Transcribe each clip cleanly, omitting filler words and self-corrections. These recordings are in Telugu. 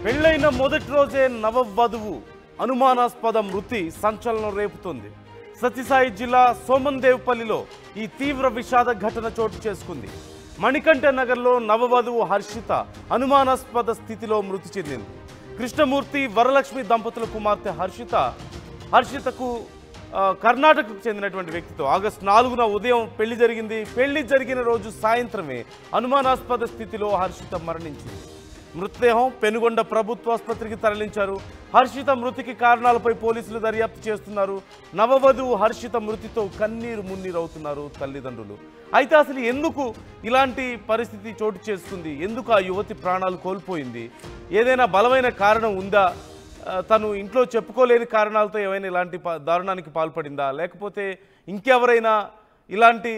పెళ్లైన మొదటి రోజే నవవధువు అనుమానాస్పద మృతి సంచలనం రేపుతోంది. సత్యసాయి జిల్లా సోమందేవ్పల్లిలో ఈ తీవ్ర విషాద ఘటన చోటు చేసుకుంది. మణికంఠ నగర్లో నవవధువు హర్షిత అనుమానాస్పద స్థితిలో మృతి చెందింది. కృష్ణమూర్తి వరలక్ష్మి దంపతుల కుమార్తె హర్షితకు కర్ణాటకకు చెందినటువంటి వ్యక్తితో ఆగస్టు 4న ఉదయం పెళ్లి జరిగింది. పెళ్లి జరిగిన రోజు సాయంత్రమే అనుమానాస్పద స్థితిలో హర్షిత మరణించింది. మృతదేహం పెనుగొండ ప్రభుత్వాసుపత్రికి తరలించారు. హర్షిత మృతికి కారణాలపై పోలీసులు దర్యాప్తు చేస్తున్నారు. నవవధువు హర్షిత మృతితో కన్నీరు మున్నీరవుతున్నారు తల్లిదండ్రులు. అయితే అసలు ఎందుకు ఇలాంటి పరిస్థితి చోటు చేసుకుంది? ఎందుకు ఆ యువతి ప్రాణాలు కోల్పోయింది? ఏదైనా బలమైన కారణం ఉందా? తను ఇంట్లో చెప్పుకోలేని కారణాలతో ఏమైనా ఇలాంటి దారుణానికి పాల్పడిందా, లేకపోతే ఇంకెవరైనా ఇలాంటి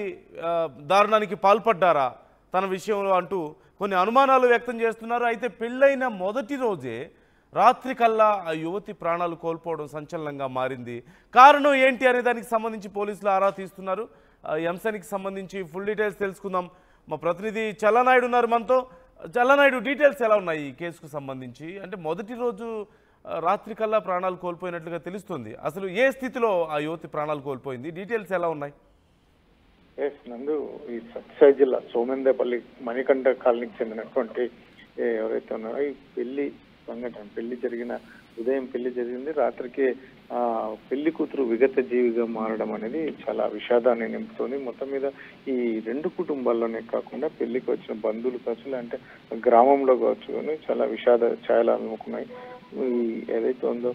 దారుణానికి పాల్పడ్డారా తన విషయంలో అంటూ కొన్ని అనుమానాలు వ్యక్తం చేస్తున్నారు. అయితే పెళ్ళైన మొదటి రోజే రాత్రి కల్లా ఆ యువతి ప్రాణాలు కోల్పోవడం సంచలనంగా మారింది. కారణం ఏంటి అనే దానికి సంబంధించి పోలీసులు ఆరా తీస్తున్నారు. ఈ అంశానికి సంబంధించి ఫుల్ డీటెయిల్స్ తెలుసుకుందాం. మా ప్రతినిధి చల్లనాయుడు ఉన్నారు మనతో. చల్లనాయుడు, డీటెయిల్స్ ఎలా ఉన్నాయి ఈ కేసుకు సంబంధించి? అంటే మొదటి రోజు రాత్రి కల్లా ప్రాణాలు కోల్పోయినట్లుగా తెలుస్తుంది. అసలు ఏ స్థితిలో ఆ యువతి ప్రాణాలు కోల్పోయింది? డీటెయిల్స్ ఎలా ఉన్నాయి? నందు, ఈ సత్యసాయి జిల్లా సోమందేపల్లి మణికంఠ కాలనీకి చెందినటువంటి ఎవరైతే ఉన్నారో ఈ పెళ్లి సంఘటన, పెళ్లి జరిగిన ఉదయం పెళ్లి జరిగింది, రాత్రికి పెళ్లి కూతురు విగత జీవిగా మారడం అనేది చాలా విషాదాన్ని నింపుతుంది. మొత్తం మీద ఈ రెండు కుటుంబాల్లోనే కాకుండా పెళ్లికి వచ్చిన బంధువులు కావచ్చు, అంటే గ్రామంలో కావచ్చు కానీ చాలా విషాద ఛాయలు అలుముకున్నాయి. ఏదైతే ఉందో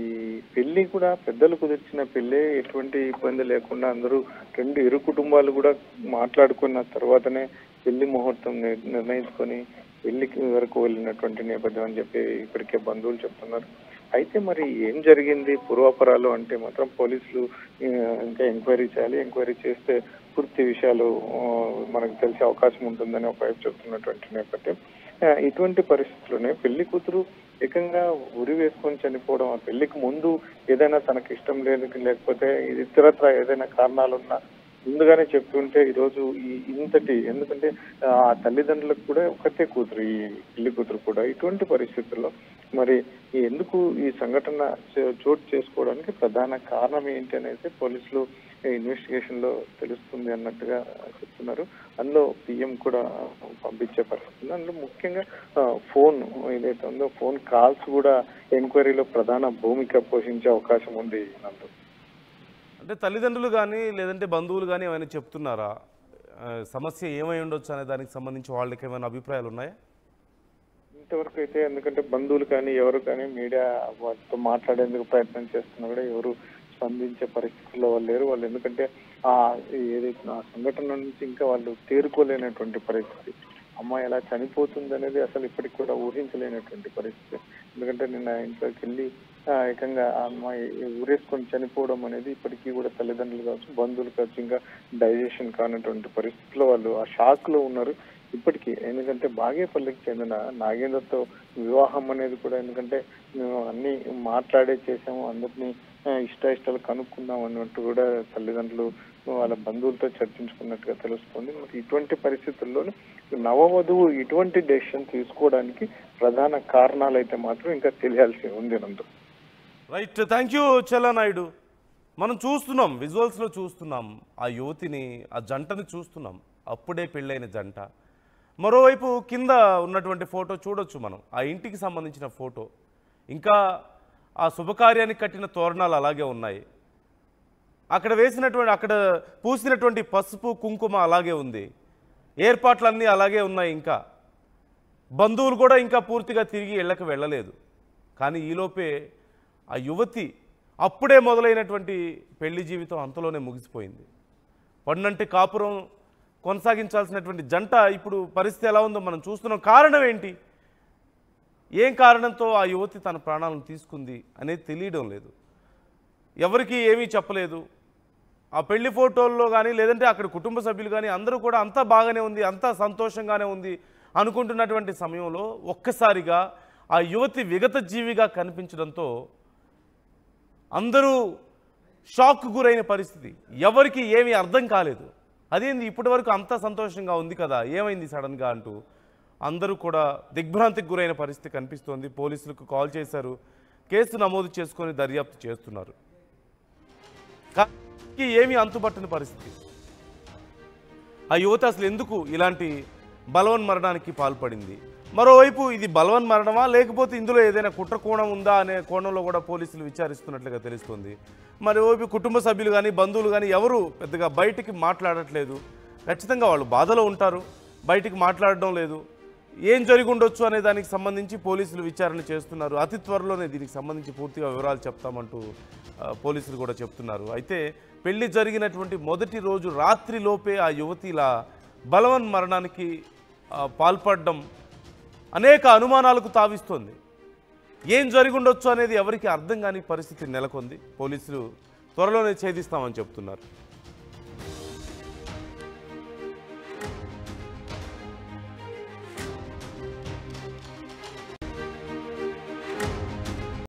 ఈ పెళ్లి కూడా పెద్దలు కుదిర్చిన పెళ్లి, ఎటువంటి ఇబ్బంది లేకుండా అందరూ రెండు ఇరు కుటుంబాలు కూడా మాట్లాడుకున్న తర్వాతనే పెళ్లి ముహూర్తం నిర్ణయించుకొని పెళ్లికి వరకు వెళ్ళినటువంటి నేపథ్యం అని చెప్పి ఇప్పటికే బంధువులు చెప్తున్నారు. అయితే మరి ఏం జరిగింది పూర్వాపరాలు అంటే మాత్రం పోలీసులు ఇంకా ఎంక్వైరీ చేయాలి. ఎంక్వైరీ చేస్తే పూర్తి విషయాలు మనకు తెలిసే అవకాశం ఉంటుందని ఒకవైపు చెప్తున్నటువంటి నేపథ్యం. ఇటువంటి పరిస్థితుల్లోనే పెళ్లి కూతురు ఏకంగా ఉరి వేసుకొని చనిపోవడం, ఆ పెళ్లికి ముందు ఏదైనా తనకి ఇష్టం లేదు, లేకపోతే ఇతరత్ర ఏదైనా కారణాలున్నా ముందుగానే చెప్తుంటే ఈరోజు ఇంతటి, ఎందుకంటే ఆ తల్లిదండ్రులకు కూడా ఒకటే కూతురు, ఈ పెళ్లి కూతురు కూడా. ఇటువంటి పరిస్థితుల్లో మరి ఎందుకు ఈ సంఘటన చోటు చేసుకోవడానికి ప్రధాన కారణం ఏంటి అనేది పోలీసులు ఇన్వెస్టిగేషన్ లో తెలుస్తుంది అన్నట్టుగా చెప్తున్నారు. అందులో పిఎం కూడా పంపించే పరిస్థితి ఉంది. అందులో ముఖ్యంగా ఫోన్ ఏదైతే ఉందో ఫోన్ కాల్స్ కూడా ఎంక్వైరీలో ప్రధాన భూమిక పోషించే అవకాశం ఉంది. నందు, అంటే తల్లిదండ్రులు కానీ లేదంటే బంధువులు కానీ ఏమైనా చెప్తున్నారా? సమస్య ఏమై ఉండొచ్చు అనే దానికి సంబంధించి వాళ్ళకి ఏమైనా అభిప్రాయాలు ఉన్నాయా? ఇంతవరకు అయితే, ఎందుకంటే బంధువులు కానీ ఎవరు కానీ మీడియా వాటితో మాట్లాడేందుకు ప్రయత్నం చేస్తున్నా కూడా ఎవరు స్పందించే పరిస్థితుల్లో వాళ్ళు లేరు. వాళ్ళు ఎందుకంటే ఏదైతే ఆ సంఘటన నుంచి ఇంకా వాళ్ళు తేరుకోలేనటువంటి పరిస్థితి. అమ్మాయి ఎలా చనిపోతుంది అనేది అసలు ఇప్పటికి కూడా ఊహించలేనటువంటి పరిస్థితి. ఎందుకంటే నిన్న ఇంట్లోకి వెళ్ళి ఏకంగా ఆ అమ్మాయి ఊరేసుకొని చనిపోవడం అనేది ఇప్పటికీ కూడా తల్లిదండ్రులు కావచ్చు, బంధువులు కావచ్చు, ఇంకా డైజెషన్ కానటువంటి పరిస్థితుల్లో వాళ్ళు ఆ షాక్ లో ఉన్నారు ఇప్పటికీ. ఎందుకంటే బాగేపల్లికి చెందిన నాగేంద్రతో వివాహం అనేది కూడా, ఎందుకంటే మేము అన్ని మాట్లాడే చేసాము, అందరినీ ఇష్టాలు కనుక్కుందాం అన్నట్టు కూడా తల్లిదండ్రులు వాళ్ళ బంధువులతో చర్చించుకున్నట్టుగా తెలుస్తుంది. మరి ఇటువంటి పరిస్థితుల్లో నవవధువు ఇటువంటి డెసిషన్ తీసుకోవడానికి ప్రధాన కారణాలు అయితే మాత్రం ఇంకా తెలియాల్సి ఉంది. నందు, రైట్, థ్యాంక్ యూ చల్లనాయుడు. మనం చూస్తున్నాం, విజువల్స్లో చూస్తున్నాం ఆ యువతిని, ఆ జంటని చూస్తున్నాం, అప్పుడే పెళ్ళైన జంట. మరోవైపు కింద ఉన్నటువంటి ఫోటో చూడొచ్చు మనం, ఆ ఇంటికి సంబంధించిన ఫోటో. ఇంకా ఆ శుభకార్యానికి కట్టిన తోరణాలు అలాగే ఉన్నాయి. అక్కడ పూసినటువంటి పసుపు కుంకుమ అలాగే ఉంది. ఏర్పాట్లన్నీ అలాగే ఉన్నాయి. ఇంకా బంధువులు కూడా ఇంకా పూర్తిగా తిరిగి ఇళ్ళకి వెళ్ళలేదు. కానీ ఈలోపే ఆ యువతి అప్పుడే మొదలైనటువంటి పెళ్లి జీవితం అంతలోనే ముగిసిపోయింది. పన్నంటి కాపురం కొనసాగించాల్సినటువంటి జంట ఇప్పుడు పరిస్థితి ఎలా ఉందో మనం చూస్తున్నాం. కారణం ఏంటి? ఏం కారణంతో ఆ యువతి తన ప్రాణాలను తీసుకుంది అనేది తెలియడం లేదు. ఎవరికి ఏమీ చెప్పలేదు. ఆ పెళ్లి ఫోటోల్లో కానీ లేదంటే అక్కడ కుటుంబ సభ్యులు కానీ అందరూ కూడా అంతా బాగానే ఉంది, అంతా సంతోషంగానే ఉంది అనుకుంటున్నటువంటి సమయంలో ఒక్కసారిగా ఆ యువతి విగత జీవిగా కనిపించడంతో అందరూ షాక్ గురైన పరిస్థితి. ఎవరికి ఏమీ అర్థం కాలేదు. అదేంది ఇప్పటి వరకు అంతా సంతోషంగా ఉంది కదా, ఏమైంది సడన్గా అంటూ అందరూ కూడా దిగ్భ్రాంతికి గురైన పరిస్థితి కనిపిస్తోంది. పోలీసులకు కాల్ చేశారు, కేసు నమోదు చేసుకొని దర్యాప్తు చేస్తున్నారు. కానీ ఏమీ అంతుబట్టని పరిస్థితి. ఆ యువత అసలు ఎందుకు ఇలాంటి బలవన్ మరణానికి పాల్పడింది? మరోవైపు ఇది బలవన్ మరణమా లేకపోతే ఇందులో ఏదైనా కుట్ర కోణం ఉందా అనే కోణంలో కూడా పోలీసులు విచారిస్తున్నట్లుగా తెలుస్తుంది. మరోవైపు కుటుంబ సభ్యులు కానీ బంధువులు కానీ ఎవరు పెద్దగా బయటికి మాట్లాడట్లేదు. ఖచ్చితంగా వాళ్ళు బాధలో ఉంటారు, బయటికి మాట్లాడడం లేదు. ఏం జరిగి ఉండొచ్చు అనే దానికి సంబంధించి పోలీసులు విచారణ చేస్తున్నారు. అతి త్వరలోనే దీనికి సంబంధించి పూర్తిగా వివరాలు చెప్తామంటూ పోలీసులు కూడా చెప్తున్నారు. అయితే పెళ్లి జరిగినటువంటి మొదటి రోజు రాత్రిలోపే ఆ యువతి ఇలా బలవన్ మరణానికి పాల్పడడం అనేక అనుమానాలకు తావిస్తోంది. ఏం జరిగి ఉండొచ్చు అనేది ఎవరికి అర్థం కాని పరిస్థితి నెలకొంది. పోలీసులు త్వరలోనే ఛేదిస్తామని చెప్తున్నారు.